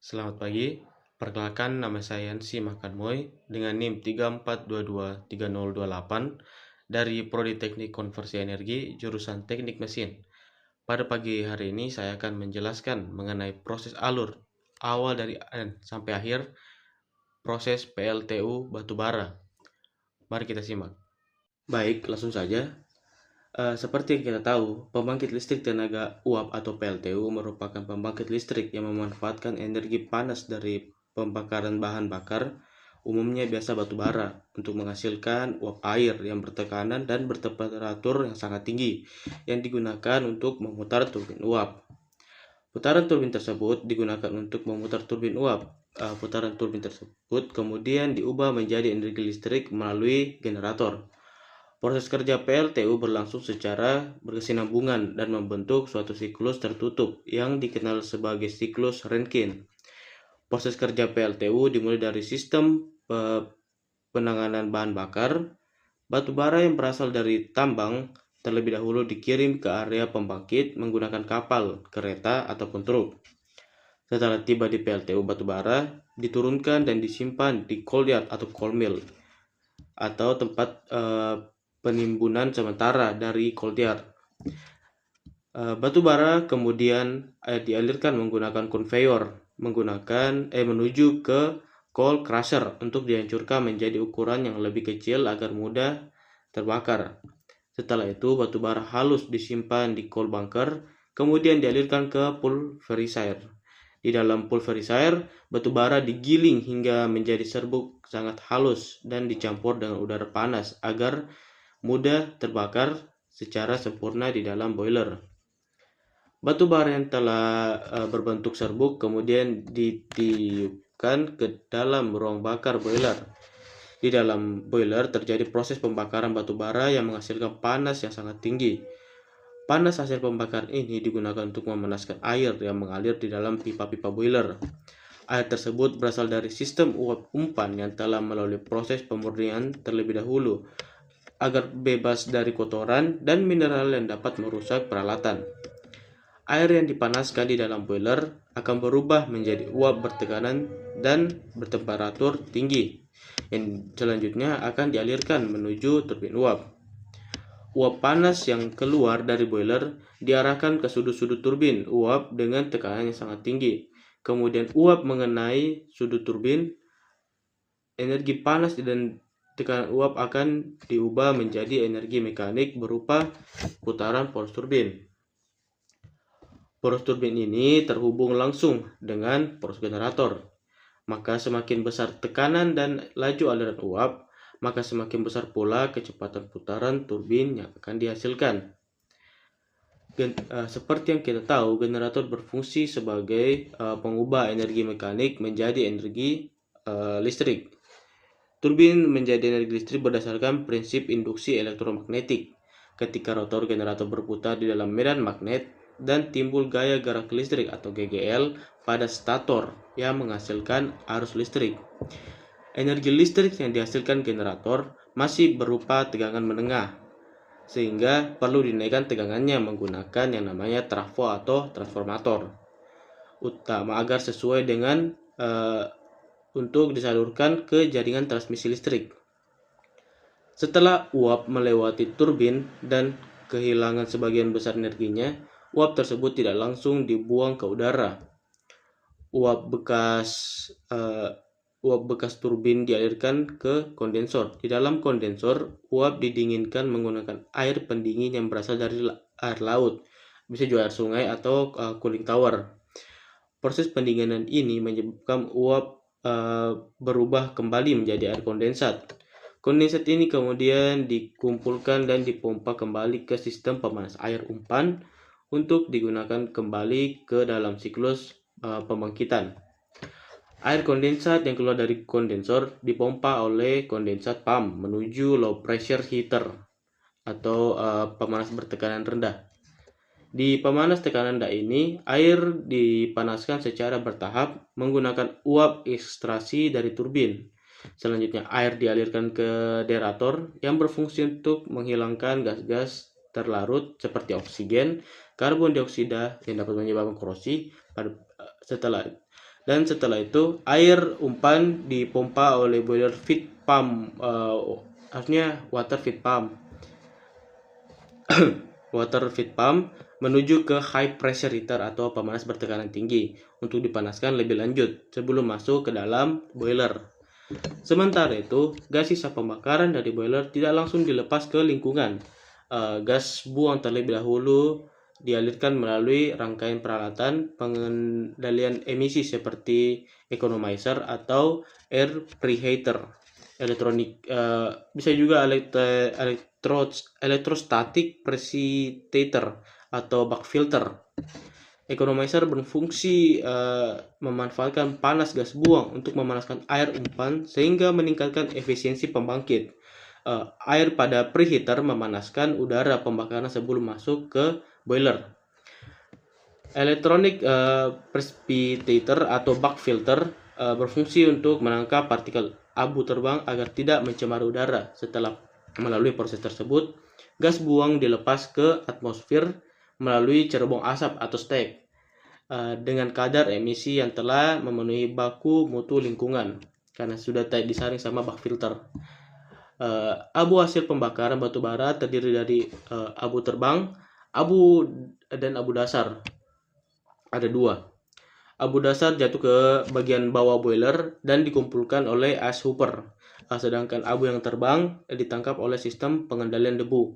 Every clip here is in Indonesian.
Selamat pagi, perkenalkan nama saya Yansi Makanmoy dengan NIM 34223028 dari Prodi Teknik Konversi Energi jurusan Teknik Mesin. Pada pagi hari ini saya akan menjelaskan mengenai proses alur awal dari sampai akhir proses PLTU batubara. Mari kita simak. Baik, langsung saja. Seperti yang kita tahu, pembangkit listrik tenaga uap atau PLTU merupakan pembangkit listrik yang memanfaatkan energi panas dari pembakaran bahan bakar, umumnya biasa batu bara, untuk menghasilkan uap air yang bertekanan dan bertemperatur yang sangat tinggi, yang digunakan untuk memutar turbin uap. Putaran turbin tersebut digunakan untuk memutar turbin uap. Putaran turbin tersebut kemudian diubah menjadi energi listrik melalui generator. Proses kerja PLTU berlangsung secara berkesinambungan dan membentuk suatu siklus tertutup yang dikenal sebagai siklus Rankine. Proses kerja PLTU dimulai dari sistem penanganan bahan bakar. Batu bara yang berasal dari tambang terlebih dahulu dikirim ke area pembangkit menggunakan kapal, kereta, ataupun truk. Setelah tiba di PLTU batu bara, diturunkan dan disimpan di coal yard atau coal mill atau tempat penimbunan sementara dari coal yard. Batu bara kemudian dialirkan menggunakan konveyor menuju ke coal crusher untuk dihancurkan menjadi ukuran yang lebih kecil agar mudah terbakar. Setelah itu batu bara halus disimpan di coal bunker, kemudian dialirkan ke pulverizer. Di dalam pulverizer, batu bara digiling hingga menjadi serbuk sangat halus dan dicampur dengan udara panas agar mudah terbakar secara sempurna di dalam boiler. Batu bara yang telah berbentuk serbuk kemudian ditiupkan ke dalam ruang bakar boiler. Di dalam boiler terjadi proses pembakaran batu bara yang menghasilkan panas yang sangat tinggi. Panas hasil pembakaran ini digunakan untuk memanaskan air yang mengalir di dalam pipa-pipa boiler. Air tersebut berasal dari sistem uap umpan yang telah melalui proses pemurnian terlebih dahulu agar bebas dari kotoran dan mineral yang dapat merusak peralatan. Air yang dipanaskan di dalam boiler akan berubah menjadi uap bertekanan dan bertemperatur tinggi yang selanjutnya akan dialirkan menuju turbin uap. Uap panas yang keluar dari boiler diarahkan ke sudut-sudut turbin uap dengan tekanan yang sangat tinggi. Kemudian uap mengenai sudut turbin, energi panas dan tekanan uap akan diubah menjadi energi mekanik berupa putaran poros turbin. Poros turbin ini terhubung langsung dengan poros generator. Maka semakin besar tekanan dan laju aliran uap, maka semakin besar pula kecepatan putaran turbin yang akan dihasilkan. Seperti yang kita tahu, generator berfungsi sebagai pengubah energi mekanik menjadi energi listrik. Turbin menjadi energi listrik berdasarkan prinsip induksi elektromagnetik. Ketika rotor generator berputar di dalam medan magnet dan timbul gaya gerak listrik atau GGL pada stator yang menghasilkan arus listrik. Energi listrik yang dihasilkan generator masih berupa tegangan menengah, sehingga perlu dinaikkan tegangannya menggunakan yang namanya trafo atau transformator utama agar sesuai dengan untuk disalurkan ke jaringan transmisi listrik. Setelah uap melewati turbin dan kehilangan sebagian besar energinya, uap tersebut tidak langsung dibuang ke udara. Uap bekas turbin dialirkan ke kondensor. Di dalam kondensor, uap didinginkan menggunakan air pendingin yang berasal dari air laut, bisa juga air sungai atau cooling tower. Proses pendinginan ini menyebabkan uap berubah kembali menjadi air kondensat. Kondensat ini kemudian dikumpulkan dan dipompa kembali ke sistem pemanas air umpan untuk digunakan kembali ke dalam siklus pembangkitan. Air kondensat yang keluar dari kondensor dipompa oleh kondensat pump menuju low pressure heater atau pemanas bertekanan rendah. Di pemanas tekanan rendah ini, air dipanaskan secara bertahap menggunakan uap ekstraksi dari turbin. Selanjutnya, air dialirkan ke derator yang berfungsi untuk menghilangkan gas-gas terlarut seperti oksigen, karbon dioksida yang dapat menyebabkan korosi. Setelah Dan setelah itu air umpan dipompa oleh boiler feed pump, artinya water feed pump. Water feed pump menuju ke high pressure heater atau pemanas bertekanan tinggi untuk dipanaskan lebih lanjut sebelum masuk ke dalam boiler. Sementara itu, gas sisa pembakaran dari boiler tidak langsung dilepas ke lingkungan. Gas buang terlebih dahulu dialirkan melalui rangkaian peralatan pengendalian emisi seperti economizer atau air preheater, elektronik, bisa juga electrostatic precipitator atau bag filter. Economizer berfungsi memanfaatkan panas gas buang untuk memanaskan air umpan sehingga meningkatkan efisiensi pembangkit. Air pada preheater memanaskan udara pembakaran sebelum masuk ke boiler. Electronic precipitator atau bag filter berfungsi untuk menangkap partikel abu terbang agar tidak mencemari udara. Setelah melalui proses tersebut, gas buang dilepas ke atmosfer melalui cerobong asap atau stack dengan kadar emisi yang telah memenuhi baku mutu lingkungan karena sudah disaring sama bag filter. Abu hasil pembakaran batu bara terdiri dari abu terbang, abu dan abu dasar. Ada dua. Abu dasar jatuh ke bagian bawah boiler dan dikumpulkan oleh ice hopper, sedangkan abu yang terbang ditangkap oleh sistem pengendalian debu.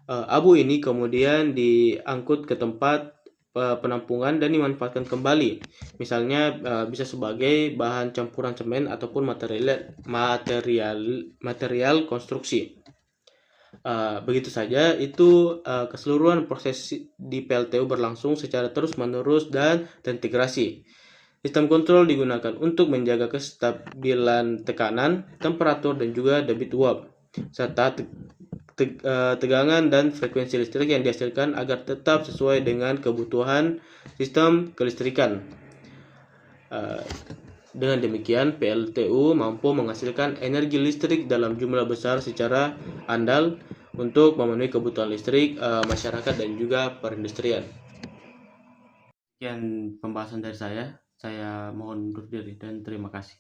Abu ini kemudian diangkut ke tempat penampungan dan dimanfaatkan kembali. Misalnya bisa sebagai bahan campuran semen ataupun material konstruksi. Begitu saja, itu keseluruhan proses di PLTU berlangsung secara terus-menerus dan terintegrasi. Sistem kontrol digunakan untuk menjaga kestabilan tekanan, temperatur, dan juga debit uap, serta tegangan dan frekuensi listrik yang dihasilkan agar tetap sesuai dengan kebutuhan sistem kelistrikan. Dengan demikian, PLTU mampu menghasilkan energi listrik dalam jumlah besar secara andal untuk memenuhi kebutuhan listrik masyarakat dan juga perindustrian. Sekian pembahasan dari saya mohon undur diri dan terima kasih.